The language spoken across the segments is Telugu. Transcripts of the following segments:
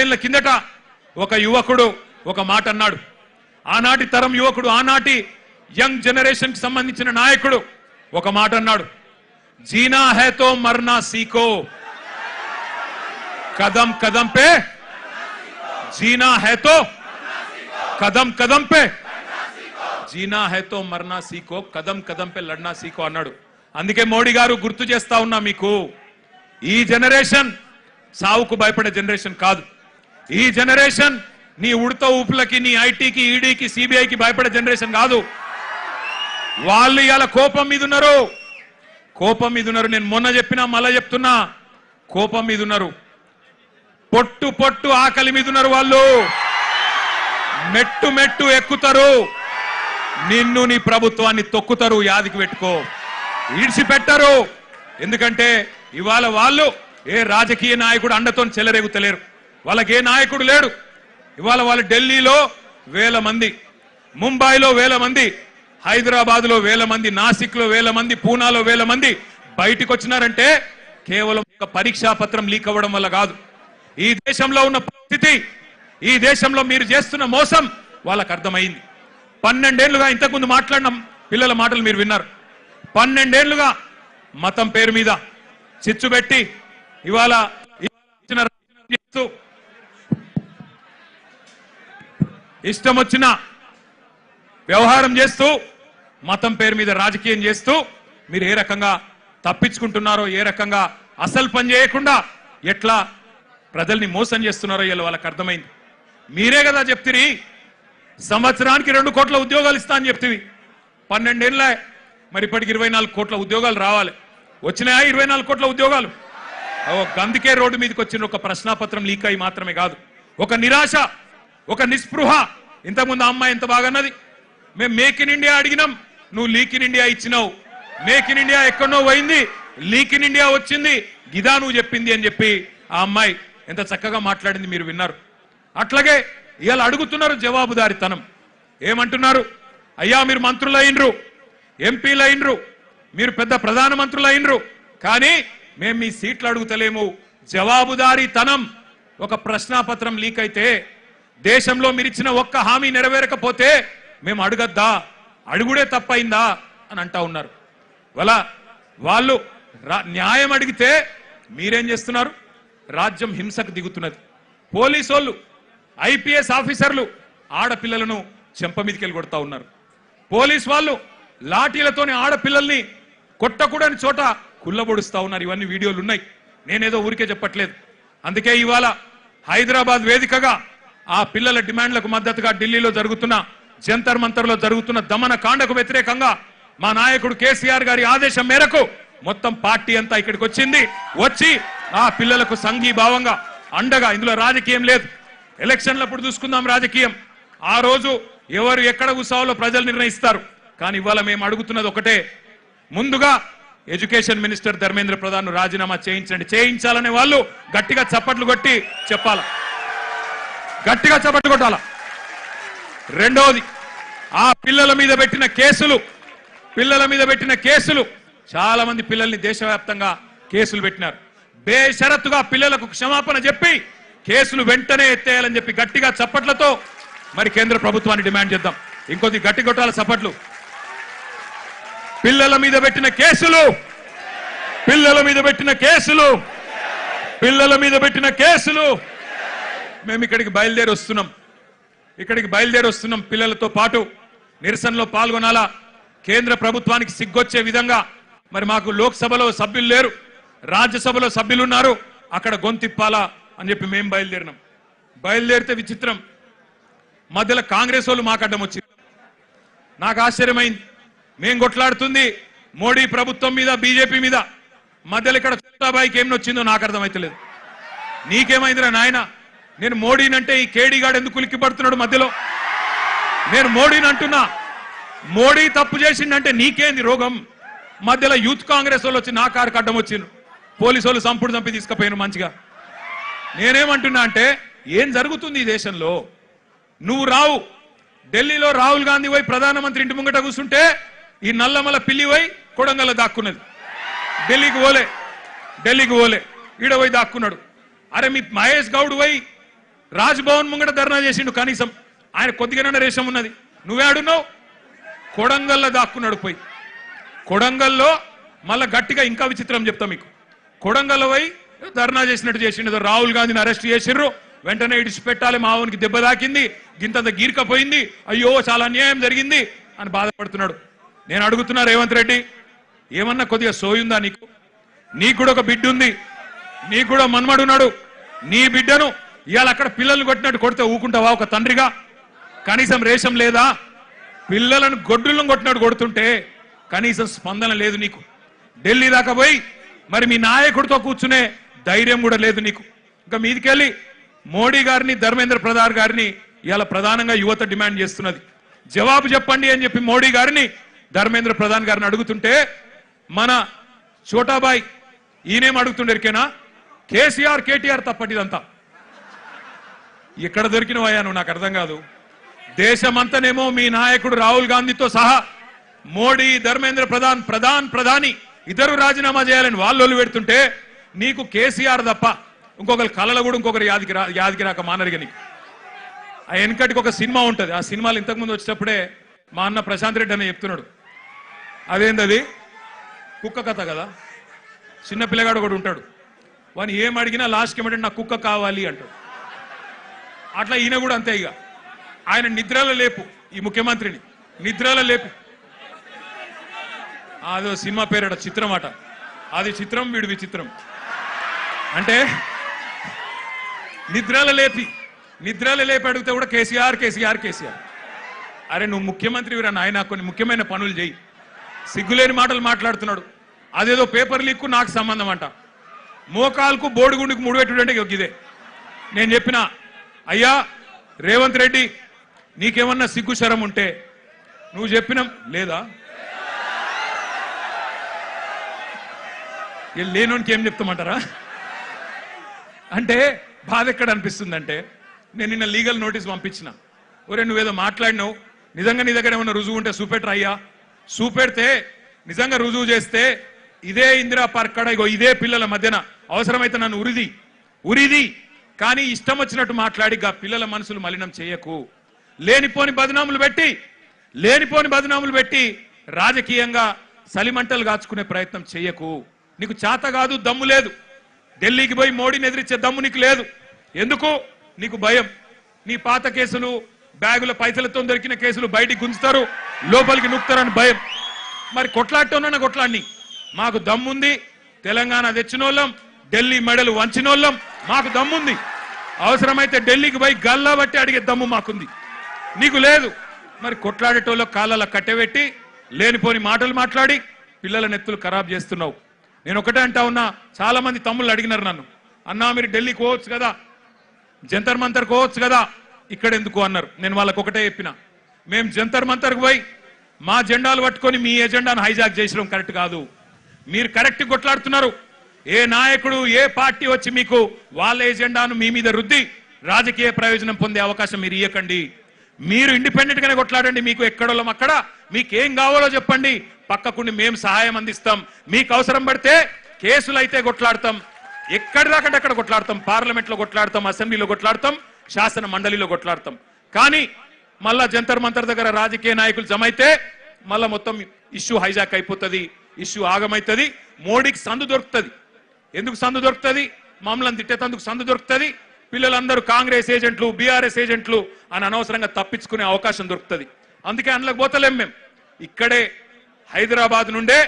ఏళ్ల కిందట ఒక యువకుడు ఒక మాట అన్నాడు. ఆనాటి తరం యువకుడు, ఆనాటి యంగ్ జనరేషన్ కి సంబంధించిన నాయకుడు ఒక మాట అన్నాడు. జీనా హై తో మర్నా సీఖో, కదం కదం పే జీనా హై తో కదం కదం పే జీనా హై తో మర్నా సీఖో, కదం కదం పే లడ్నా సీఖో అన్నాడు. అందుకే మోడీ గారు గుర్తు చేస్తా ఉన్నా మీకు, ఈ జనరేషన్ సావుకు భయపడే జనరేషన్ కాదు. ఈ జనరేషన్ నీ ఉడత ఊపులకి, నీ ఐటీకి, ఈడీకి, సిబిఐకి భయపడే జనరేషన్ కాదు. వాళ్ళు ఇవాళ కోపం మీద ఉన్నారు, కోపం మీద ఉన్నారు. నేను మొన్న చెప్పినా మళ్ళా చెప్తున్నా, కోపం మీద ఉన్నారు. పొట్టు పొట్టు ఆకలి మీద ఉన్నారు. వాళ్ళు మెట్టు మెట్టు ఎక్కుతారు, నిన్ను నీ ప్రభుత్వాన్ని తొక్కుతారు. యాదికి పెట్టుకో, ఈడ్చిపెట్టరు. ఎందుకంటే ఇవాళ వాళ్ళు ఏ రాజకీయ నాయకుడు అండతో చెలరేగుతలేరు. వాళ్ళకి ఏ నాయకుడు లేడు. ఇవాళ వాళ్ళు ఢిల్లీలో 1000 మంది, ముంబైలో 1000 మంది, హైదరాబాద్ లో 1000 మంది, నాసిక్ లో 1000 మంది, పూనాలో 1000 మంది బయటికి వచ్చినారంటే కేవలం ఒక పరీక్షా పత్రం లీక్ అవ్వడం వల్ల కాదు. ఈ దేశంలో ఉన్న పరిస్థితి, ఈ దేశంలో మీరు చేస్తున్న మోసం వాళ్ళకు అర్థమైంది. 12 ఏళ్లుగా, ఇంతకుముందు మాట్లాడిన పిల్లల మాటలు మీరు విన్నారు. 12 ఏళ్లుగా మతం పేరు మీద చిచ్చు పెట్టి ఇవాళ ఇష్టం వచ్చిన వ్యవహారం చేస్తూ, మతం పేరు మీద రాజకీయం చేస్తూ మీరు ఏ రకంగా తప్పించుకుంటున్నారో, ఏ రకంగా అసలు పని చేయకుండా ఎట్లా ప్రజల్ని మోసం చేస్తున్నారో ఇలా వాళ్ళకి అర్థమైంది. మీరే కదా చెప్తిరి సంవత్సరానికి 2 కోట్ల ఉద్యోగాలు ఇస్తా అని చెప్తివి. 12 ఏళ్ళ, మరి ఇప్పటికి 24 కోట్ల ఉద్యోగాలు రావాలి. వచ్చినాయా 24 కోట్ల ఉద్యోగాలు? అందుకే రోడ్డు మీదకి వచ్చిన ఒక ప్రశ్నాపత్రం లీక్ అయి మాత్రమే కాదు, ఒక నిరాశ, ఒక నిస్పృహ. ఇంతకుముందు అమ్మాయి ఎంత బాగా అన్నది, మేము మేక్ ఇన్ ఇండియా అడిగినాం, నువ్వు లీక్ ఇన్ ఇండియా ఇచ్చినావు. మేక్ ఇన్ ఇండియా ఎక్కడో పోయింది, లీక్ ఇన్ ఇండియా వచ్చింది, గిదా నువ్వు చెప్పింది అని చెప్పి ఆ అమ్మాయి ఎంత చక్కగా మాట్లాడింది మీరు విన్నారు. అట్లాగే ఇవాళ అడుగుతున్నారు జవాబుదారితనం. ఏమంటున్నారు? అయ్యా మీరు మంత్రులు అయినరు, ఎంపీలు అయినరు, మీరు పెద్ద ప్రధానమంత్రులు అయినరు, కానీ మేము మీ సీట్లు అడుగుతలేము. జవాబుదారీతనం. ఒక ప్రశ్నాపత్రం లీక్ అయితే, దేశంలో మీరు ఇచ్చిన ఒక్క హామీ నెరవేరకపోతే మేము అడగద్దా, అడుగుడే తప్పైందా అని అంటా ఉన్నారు. వాళ్ళు న్యాయం అడిగితే మీరేం చేస్తున్నారు? రాజ్యం హింసకు దిగుతున్నది. పోలీసు వాళ్ళు, ఐపీఎస్ ఆఫీసర్లు ఆడపిల్లలను చెంప మీదకెళ్ళి కొడతా ఉన్నారు. పోలీస్ వాళ్ళు లాఠీలతోనే ఆడపిల్లల్ని కొట్టకూడని చోట కుల్లబొడుస్తా ఉన్నారు. ఇవన్నీ వీడియోలు ఉన్నాయి, నేనేదో ఊరికే చెప్పట్లేదు. అందుకే ఇవాళ హైదరాబాద్ వేదికగా ఆ పిల్లల డిమాండ్లకు మద్దతుగా ఢిల్లీలో జరుగుతున్న, జంతర్ మంతర్లో జరుగుతున్న దమన కాండకు వ్యతిరేకంగా మా నాయకుడు కేసీఆర్ గారి ఆదేశం మేరకు మొత్తం పార్టీ అంతా ఇక్కడికి వచ్చింది. వచ్చి ఆ పిల్లలకు సంఘీభావంగా అండగా, ఇందులో రాజకీయం లేదు, ఎలక్షన్లప్పుడు చూసుకుందాం రాజకీయం, ఆ రోజు ఎవరు ఎక్కడ కూర్చోవాలో ప్రజలు నిర్ణయిస్తారు. కానీ ఇవాళ మేము అడుగుతున్నది ఒకటే, ముందుగా ఎడ్యుకేషన్ మినిస్టర్ ధర్మేంద్ర ప్రధాన్ రాజీనామా చేయించండి. చేయించాలనే వాళ్ళు గట్టిగా చప్పట్లు కొట్టి చెప్పాల, గట్టిగా చప్పట్లు కొట్టాల. రెండోది, ఆ పిల్లల మీద పెట్టిన కేసులు చాలా మంది పిల్లల్ని దేశవ్యాప్తంగా కేసులు పెట్టినారు. బేషరతుగా పిల్లలకు క్షమాపణ చెప్పి కేసులు వెంటనే ఎత్తేయాలని చెప్పి గట్టిగా చప్పట్లతో మరి కేంద్ర ప్రభుత్వాన్ని డిమాండ్ చేద్దాం. ఇంకొద్ది గట్టి కొట్టాల చప్పట్లు. పిల్లల మీద పెట్టిన కేసులు మేము ఇక్కడికి బయలుదేరి వస్తున్నాం. పిల్లలతో పాటు నిరసనలో పాల్గొనాలా. కేంద్ర ప్రభుత్వానికి సిగ్గొచ్చే విధంగా మరి మాకు లోక్సభలో సభ్యులు లేరు, రాజ్యసభలో సభ్యులు ఉన్నారు, అక్కడ గొంతిప్పాలా అని చెప్పి మేము బయలుదేరితే విచిత్రం, మధ్యలో కాంగ్రెస్ వాళ్ళు మాకు అడ్డం వచ్చింది. నాకు ఆశ్చర్యమైంది. మేం కొట్లాడుతుంది మోడీ ప్రభుత్వం మీద, బీజేపీ మీద, మధ్యలో ఇక్కడ చోటాబాయికి ఏం వచ్చిందో నాకు అర్థమైతలేదు. నీకేమైందిరా నాయన? నేను మోడీనంటే ఈ కేడీగాడు ఎందుకు ఉలిక్కి పడుతున్నాడు మధ్యలో? నేను మోడీని అంటున్నా, మోడీ తప్పు చేసిండంటే నీకేంది రోగం? మధ్యలో యూత్ కాంగ్రెస్ వాళ్ళు వచ్చి నా కారుకి అడ్డం వచ్చిండ్రు, పోలీసు వాళ్ళు సంపుడు చంపి తీసుకుపోయినారు మంచిగా. నేనేమంటున్నా అంటే, ఏం జరుగుతుంది ఈ దేశంలో? నువ్వు రావు, ఢిల్లీలో రాహుల్ గాంధీ పోయి ప్రధానమంత్రి ఇంటి ముంగట కూర్చుంటే ఈ నల్లమల పిల్లి పోయి కొడంగల్లో దాక్కున్నది. ఢిల్లీకి పోలే, ఈడ పోయి దాక్కున్నాడు. అరే మీ మహేష్ గౌడ్ పోయి రాజ్భవన్ ముంగట ధర్నా చేసిండు. కనీసం ఆయన కొద్దిగానే రేషం ఉన్నది. నువ్వే అడున్నావు. కొడంగల్లో దాక్కున్నాడు పోయి. కొడంగల్లో మళ్ళా గట్టిగా ఇంకా విచిత్రం చెప్తా మీకు. కొడంగల్లో పోయి ధర్నా చేసినట్టు చేసిండు. రాహుల్ గాంధీని అరెస్ట్ చేసిర్రు. వెంటనే ఇడిచిపెట్టాలి, మావునికి దెబ్బ తాకింది, గింతంత గీర్కపోయింది, అయ్యో చాలా అన్యాయం జరిగింది అని బాధపడుతున్నాడు. నేను అడుగుతున్నా రేవంత్ రెడ్డి, ఏమన్నా కొద్దిగా సోయుందా నీకు? నీకు కూడా ఒక బిడ్డ ఉంది, నీకు కూడా మన్మడున్నాడు. నీ బిడ్డను ఇవాళ అక్కడ పిల్లల్ని కొట్టినట్టు కొడితే ఊకుంటావా ఒక తండ్రిగా? కనీసం రేషం లేదా? పిల్లలను గొడ్డులను కొట్టినట్టు కొడుతుంటే కనీసం స్పందన లేదు నీకు. ఢిల్లీ దాకా పోయి మరి మీ నాయకుడితో కూర్చునే ధైర్యం కూడా లేదు నీకు. ఇంకా మీదికెళ్ళి మోడీ గారిని, ధర్మేంద్ర ప్రధాన్ గారిని ఇవాళ ప్రధానంగా యువత డిమాండ్ చేస్తున్నది. జవాబు చెప్పండి అని చెప్పి మోడీ గారిని, ధర్మేంద్ర ప్రధాన్ గారిని అడుగుతుంటే మన చోటాబాయ్ ఈయనేం అడుగుతుండేరికేనా? కేసీఆర్ కేటీఆర్ తప్పటిదంతా. ఎక్కడ దొరికినవయ్యా నువ్వు? నాకు అర్థం కాదు. దేశమంతనేమో మీ నాయకుడు రాహుల్ గాంధీతో సహా మోడీ, ధర్మేంద్ర ప్రధాని ఇద్దరు రాజీనామా చేయాలని వాళ్ళు పెడుతుంటే నీకు కేసీఆర్ తప్ప ఇంకొకరు కళలు కూడా ఇంకొకరు యాదికి మానరిగా నీకు. ఆ వెనకటికి ఒక సినిమా ఉంటుంది. ఆ సినిమాలు ఇంతకుముందు వచ్చేటప్పుడే మా అన్న ప్రశాంత్ రెడ్డి అని చెప్తున్నాడు. అదేంటది? కుక్క కథ కదా. చిన్న పిల్లగాడు ఒకడు ఉంటాడు, వాని ఏం అడిగినా లాస్ట్కి ఏమంటే నాకు కుక్క కావాలి అంటాడు. అట్లా ఈయన కూడా అంతే. ఇక ఆయన నిద్రలో లేపు, ఈ ముఖ్యమంత్రిని నిద్రలో లేపు. అదో సినిమా పేరట చిత్రం అట. అది చిత్రం, వీడు విచిత్రం. అంటే నిద్రలో లేపి అడిగితే కూడా కేసీఆర్ కేసీఆర్ కేసీఆర్. అరే నువ్వు ముఖ్యమంత్రివిరా నాయన, కొన్ని ముఖ్యమైన పనులు చేయి. సిగ్గులేని మాటలు మాట్లాడుతున్నాడు. అదేదో పేపర్ లీక్కు నాకు సంబంధం అంట. మోకాలకు బోడిగుండికి ముడిపెట్టుడంటే ఇదే. నేను చెప్పిన, అయ్యా రేవంత్ రెడ్డి నీకేమన్నా సిగ్గు శరం ఉంటే నువ్వు చెప్పిన లేదా? లేనోనికి ఏం చెప్తామంటారా? అంటే బాధ ఎక్కడ అనిపిస్తుందంటే, నేను నిన్న లీగల్ నోటీస్ పంపించిన. ఒరే నువ్వేదో మాట్లాడినావు, నిజంగా నీ దగ్గర ఏమన్నా రుజువు ఉంటే చూపెట్టరా అయ్యా. చూపెడితే నిజంగా రుజువు చేస్తే ఇదే ఇందిరా పార్క్ కాడ ఇగో ఇదే పిల్లల మధ్యన అవసరమైతే నన్ను ఉరిది కానీ ఇష్టం వచ్చినట్టు మాట్లాడి పిల్లల మనసులు మలినం చేయకు. లేనిపోని బదనాములు పెట్టి రాజకీయంగా సలిమంటలు కాచుకునే ప్రయత్నం చేయకు. నీకు చేత కాదు, దమ్ము లేదు. ఢిల్లీకి పోయి మోడీని ఎదిరించే దమ్ము నీకు లేదు. ఎందుకు? నీకు భయం. నీ పాత కేసులు, బ్యాగుల పైసలతో దొరికిన కేసులు బయటికి గుంజుతారు, లోపలికి నూకుతారని భయం. మరి కొట్లాడటం కొట్లాడిని. మాకు దమ్ముంది, తెలంగాణ తెచ్చినోళ్ళం, ఢిల్లీ మెడలు వంచినోళ్ళం, మాకు దమ్ముంది. అవసరమైతే ఢిల్లీకి పోయి గల్లా బట్టి అడిగే దమ్ము మాకుంది, నీకు లేదు. మరి కొట్లాడేటోళ్ళ కాళ్ళ కట్టెబెట్టి లేనిపోని మాటలు మాట్లాడి పిల్లల నెత్తులు ఖరాబ్ చేస్తున్నావు. నేను ఒకటే అంటా ఉన్నా, చాలా మంది తమ్ముళ్ళు అడిగినారు నన్ను, అన్నా మీరు ఢిల్లీకి పోవచ్చు కదా, జంతర్ మంతర్ పోవచ్చు కదా, ఇక్కడ ఎందుకు అన్నారు. నేను వాళ్ళకు ఒకటే చెప్పిన, మేము జంతర్ మంతర్కు పోయి మా జెండాలు పట్టుకొని మీ ఎజెండాను హైజాక్ చేసడం కరెక్ట్ కాదు. మీరు కరెక్ట్ కొట్లాడుతున్నారు. ఏ నాయకుడు, ఏ పార్టీ వచ్చి మీకు వాళ్ళ ఎజెండాను మీ మీద రుద్ది రాజకీయ ప్రయోజనం పొందే అవకాశం మీరు ఇవ్వకండి. మీరు ఇండిపెండెంట్ గానే కొట్లాడండి. మీకు ఎక్కడోళ్ళం అక్కడ, మీకేం కావాలో చెప్పండి, పక్కకుండి మేము సహాయం అందిస్తాం. మీకు అవసరం పడితే కేసులు అయితే కొట్లాడతాం, ఎక్కడి దాకంటే అక్కడ కొట్లాడతాం, పార్లమెంట్లో కొట్లాడతాం, అసెంబ్లీలో కొట్లాడతాం, శాసన మండలిలో కొట్లాడతాం. కానీ మళ్ళా జంతర్ మంతర్ దగ్గర రాజకీయ నాయకులు జమైతే మళ్ళా మొత్తం ఇష్యూ హైజాక్ అయిపోతుంది, ఇష్యూ ఆగమైతుంది. మోడీకి సందు దొరుకుతుంది. ఎందుకు సందు దొరుకుతుంది? మమ్మల్ని తిట్టేందుకు సందు దొరుకుతుంది. పిల్లలందరూ కాంగ్రెస్ ఏజెంట్లు, బీఆర్ఎస్ ఏజెంట్లు అని అనవసరంగా తప్పించుకునే అవకాశం దొరుకుతుంది. అందుకే అందులోకి పోతలేం. మేము ఇక్కడే హైదరాబాద్ నుండే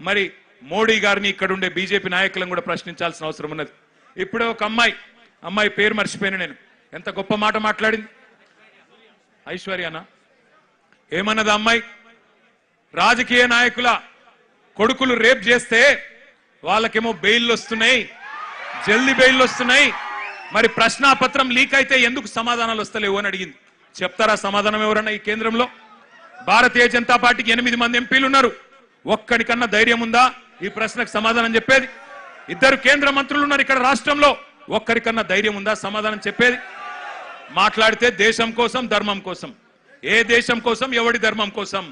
మరి మోడీ గారిని, ఇక్కడ ఉండే బీజేపీ నాయకులను కూడా ప్రశ్నించాల్సిన అవసరం ఉన్నది. ఇప్పుడే ఒక అమ్మాయి పేరు మర్చిపోయాను నేను, ఎంత గొప్ప మాట మాట్లాడింది. ఐశ్వర్యనా ఏమన్నది అమ్మాయి? రాజకీయ నాయకుల కొడుకులు రేప్ చేస్తే వాళ్ళకేమో బెయిల్ వస్తున్నాయి, జల్దీ బెయిల్ వస్తున్నాయి, మరి ప్రశ్నాపత్రం లీక్ అయితే ఎందుకు సమాధానాలు వస్తలేవు అని అడిగింది. చెప్తారా సమాధానం ఎవరన్నా ఈ కేంద్రంలో? భారతీయ జనతా పార్టీకి 8 మంది ఎంపీలు ఉన్నారు. ఒక్కడికన్నా ధైర్యం ఉందా ఈ ప్రశ్నకు సమాధానం చెప్పేది? 2 కేంద్ర మంత్రులు ఉన్నారు ఇక్కడ రాష్ట్రంలో, ఒక్కరికన్నా ధైర్యం ఉందా సమాధానం చెప్పేది? మాట్లాడితే దేశం కోసం, ధర్మం కోసం. ఏ దేశం కోసం, ఎవడి ధర్మం కోసం?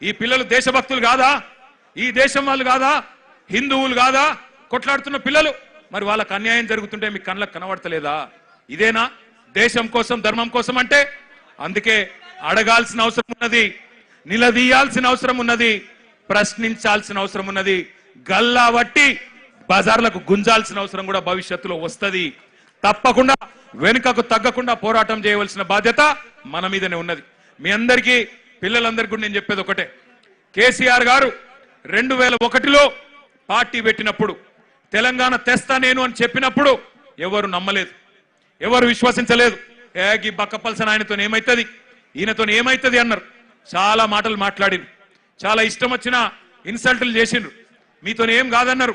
ఈ పిల్లలు దేశభక్తులు కాదా? ఈ దేశం వాళ్ళు కాదా? హిందువులు కాదా కొట్లాడుతున్న పిల్లలు? మరి వాళ్ళకు అన్యాయం జరుగుతుంటే మీ కళ్ళకు కనబడతలేదా? ఇదేనా దేశం కోసం ధర్మం కోసం అంటే అందుకే అడగాల్సిన అవసరం ఉన్నది, నిలదీయాల్సిన అవసరం ఉన్నది, ప్రశ్నించాల్సిన అవసరం ఉన్నది, గల్లా వట్టి బజార్లకు గుంజాల్సిన అవసరం కూడా భవిష్యత్తులో వస్తది. తప్పకుండా వెనుకకు తగ్గకుండా పోరాటం చేయవలసిన బాధ్యత మన మీదనే ఉన్నది. మీ అందరికీ పిల్లలందరికీ కూడా నేను చెప్పేది ఒకటే, కేసీఆర్ గారు 2001లో పార్టీ పెట్టినప్పుడు తెలంగాణ తెస్తా నేను అని చెప్పినప్పుడు ఎవరు నమ్మలేదు, ఎవరు విశ్వసించలేదు. ఈ బక్కపల్సన్ ఆయనతో ఏమైతుంది, ఈయనతో ఏమైతుంది అన్నారు. చాలా మాటలు మాట్లాడిండ్రు, చాలా ఇష్టం వచ్చిన ఇన్సల్టులు చేసిండ్రు, మీతో ఏం కాదన్నారు.